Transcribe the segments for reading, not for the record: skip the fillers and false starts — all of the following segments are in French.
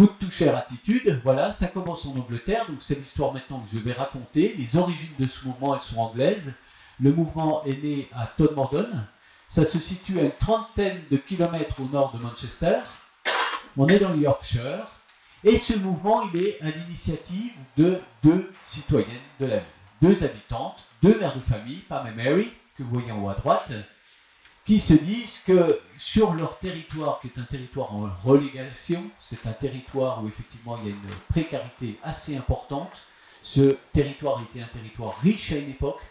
Food to Share Attitude, voilà, ça commence en Angleterre, donc c'est l'histoire maintenant que je vais raconter. Les origines de ce mouvement, elles sont anglaises. Le mouvement est né à Todmorden. Ça se situe à une trentaine de kilomètres au nord de Manchester. On est dans le Yorkshire. Et ce mouvement, il est à l'initiative de 2 citoyennes de la ville. 2 habitantes, 2 mères de famille, Pam et Mary, que vous voyez en haut à droite, qui se disent que sur leur territoire, qui est un territoire en relégation, c'est un territoire où effectivement il y a une précarité assez importante. Ce territoire était un territoire riche à une époque.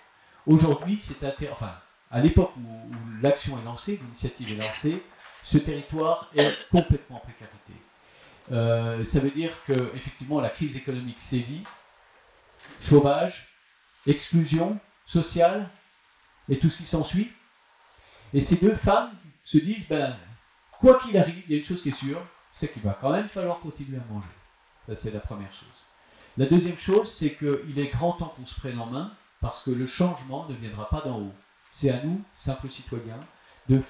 Aujourd'hui, c'est un enfin, à l'époque où l'action est lancée, l'initiative est lancée, ce territoire est complètement en précarité. Ça veut dire que effectivement la crise économique sévit, chômage, exclusion sociale et tout ce qui s'ensuit. Et ces 2 femmes se disent, ben, quoi qu'il arrive, il y a une chose qui est sûre, c'est qu'il va quand même falloir continuer à manger. Ça, c'est la première chose. La deuxième chose, c'est qu'il est grand temps qu'on se prenne en main, parce que le changement ne viendra pas d'en haut. C'est à nous, simples citoyens, de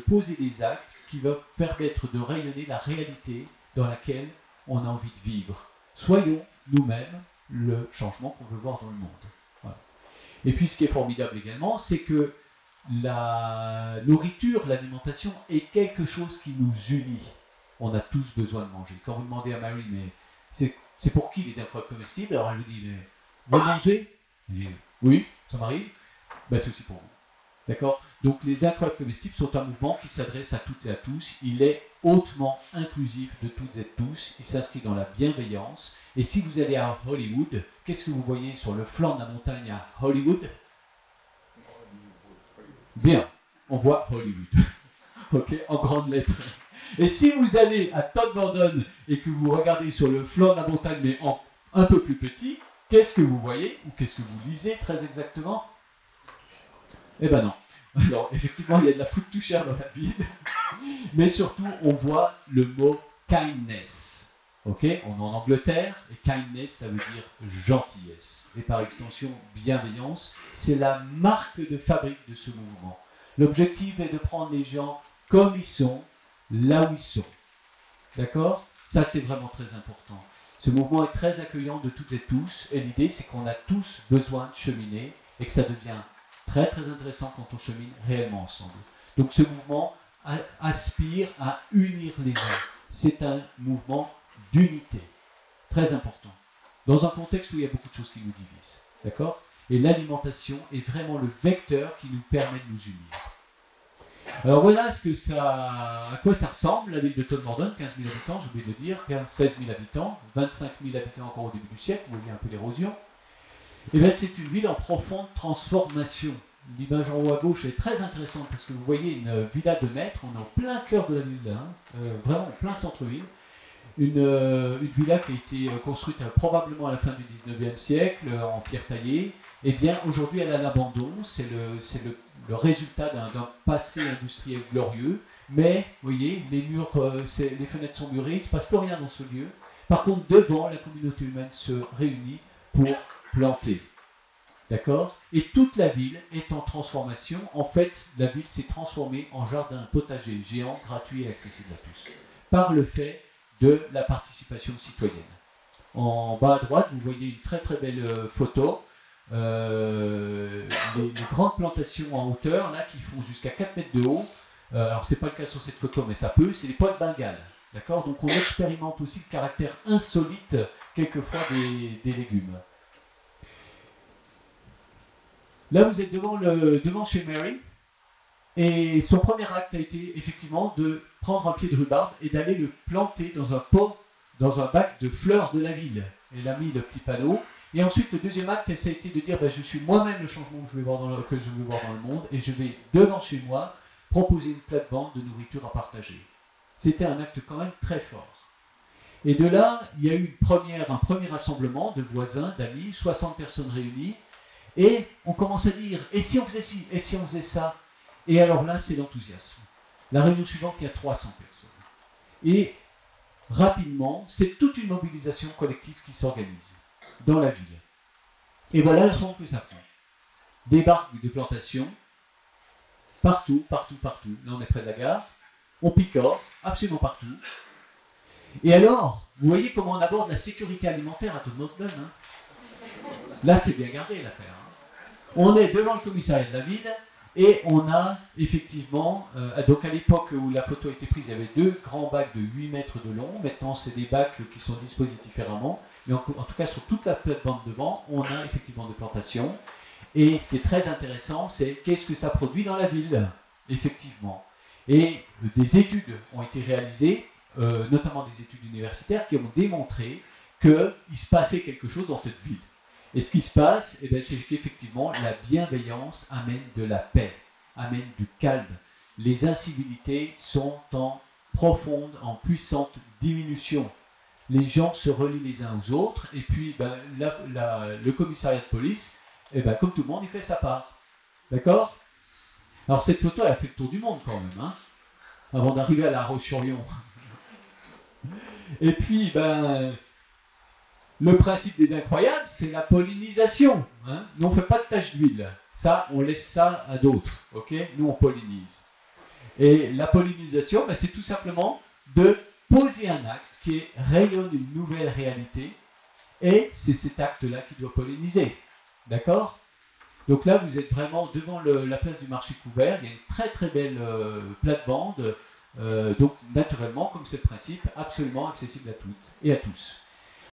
poser des actes qui vont permettre de rayonner la réalité dans laquelle on a envie de vivre. Soyons nous-mêmes le changement qu'on veut voir dans le monde. Voilà. Et puis ce qui est formidable également, c'est que la nourriture, l'alimentation est quelque chose qui nous unit. On a tous besoin de manger. Quand vous demandez à Marie, mais c'est pour qui les incroyables comestibles? Alors elle vous dit, mais vous mangez? Elle dit, oui, ça m'arrive. Ben, c'est aussi pour vous. D'accord? Donc les incroyables comestibles sont un mouvement qui s'adresse à toutes et à tous. Il est hautement inclusif de toutes et de tous. Il s'inscrit dans la bienveillance. Et si vous allez à Hollywood, qu'est-ce que vous voyez sur le flanc de la montagne à Hollywood? Bien, on voit Hollywood. Ok, en grandes lettres. Et si vous allez à Todmorden et que vous regardez sur le flanc de la montagne, mais en un peu plus petit, qu'est-ce que vous voyez? Ou qu'est-ce que vous lisez très exactement? Eh ben non. Alors, effectivement, il y a de la food to share dans la ville. Mais surtout, on voit le mot kindness. Ok, on est en Angleterre, et kindness, ça veut dire gentillesse. Et par extension, bienveillance. C'est la marque de fabrique de ce mouvement. L'objectif est de prendre les gens comme ils sont, là où ils sont. D'accord? Ça, c'est vraiment très important. Ce mouvement est très accueillant de toutes et tous, et l'idée, c'est qu'on a tous besoin de cheminer, et que ça devient très très intéressant quand on chemine réellement ensemble. Donc ce mouvement aspire à unir les gens. C'est un mouvement d'unité, très important, dans un contexte où il y a beaucoup de choses qui nous divisent. D'accord? Et l'alimentation est vraiment le vecteur qui nous permet de nous unir. Alors voilà à quoi ça ressemble, la ville de Todmorden, 15 000 habitants, j'ai oublié de le dire, 16 000 habitants, 25 000 habitants encore au début du siècle, vous voyez un peu l'érosion. Et bien c'est une ville en profonde transformation. L'image en haut à gauche est très intéressante parce que vous voyez une villa de maître, on est en plein cœur de la ville, vraiment en plein centre-ville. Une villa qui a été construite probablement à la fin du 19e siècle, en pierre taillée. Eh bien, aujourd'hui, elle est à l'abandon. C'est le résultat d'un passé industriel glorieux. Mais, vous voyez, les murs, les fenêtres sont murées, il ne se passe plus rien dans ce lieu. Par contre, devant, la communauté humaine se réunit pour planter. D'accord? Et toute la ville est en transformation. En fait, la ville s'est transformée en jardin potager géant, gratuit et accessible à tous. Par le fait de la participation citoyenne. En bas à droite, vous voyez une très très belle photo. Les grandes plantations en hauteur, là, qui font jusqu'à 4 mètres de haut. Alors, c'est pas le cas sur cette photo, mais ça peut. C'est les pois de Bengale. D'accord? Donc, on expérimente aussi le caractère insolite, quelquefois, des légumes. Là, vous êtes devant chez Mary. Et son premier acte a été effectivement de prendre un pied de rhubarbe et d'aller le planter dans un pot, dans un bac de fleurs de la ville. Elle a mis le petit panneau. Et ensuite, le deuxième acte, ça a été de dire, je suis moi-même le changement que je veux voir dans le monde et je vais, devant chez moi, proposer une plate-bande de nourriture à partager. C'était un acte quand même très fort. Et de là, il y a eu un premier rassemblement de voisins, d'amis, 60 personnes réunies. Et on commence à dire, et si on faisait ci, et si on faisait ça? Et alors là, c'est l'enthousiasme. La réunion suivante, il y a 300 personnes. Et rapidement, c'est toute une mobilisation collective qui s'organise dans la ville. Et voilà la forme que ça prend. Des barques de plantation, partout, partout, partout. Là, on est près de la gare. On picore, absolument partout. Et alors, Vous voyez comment on aborde la sécurité alimentaire à Thomas-Dunn, hein. Là, c'est bien gardé l'affaire, hein. On est devant le commissariat de la ville et on a effectivement, donc à l'époque où la photo a été prise, il y avait 2 grands bacs de 8 mètres de long. Maintenant, c'est des bacs qui sont disposés différemment. Mais en tout cas, sur toute la plate-bande devant, on a effectivement des plantations. Et ce qui est très intéressant, c'est qu'est-ce que ça produit dans la ville, effectivement. Et des études ont été réalisées, notamment des études universitaires, qui ont démontré qu'il se passait quelque chose dans cette ville. Et ce qui se passe, eh bien, c'est qu'effectivement, la bienveillance amène de la paix, amène du calme. Les incivilités sont en profonde, en puissante diminution. Les gens se relient les uns aux autres, et puis ben, le commissariat de police, eh ben, comme tout le monde, il fait sa part. D'accord? Alors cette photo, elle a fait le tour du monde quand même, hein, avant d'arriver à La Roche-sur-Yon. Et puis, ben, le principe des incroyables, c'est la pollinisation. Hein. Nous, on ne fait pas de taches d'huile. Ça, on laisse ça à d'autres. Okay, nous, on pollinise. Et la pollinisation, ben, c'est tout simplement de poser un acte qui rayonne une nouvelle réalité. Et c'est cet acte-là qui doit polliniser. D'accord? Donc là, vous êtes vraiment devant la place du marché couvert. Il y a une très très belle plate-bande. Donc naturellement, comme c'est le principe, absolument accessible à toutes et à tous.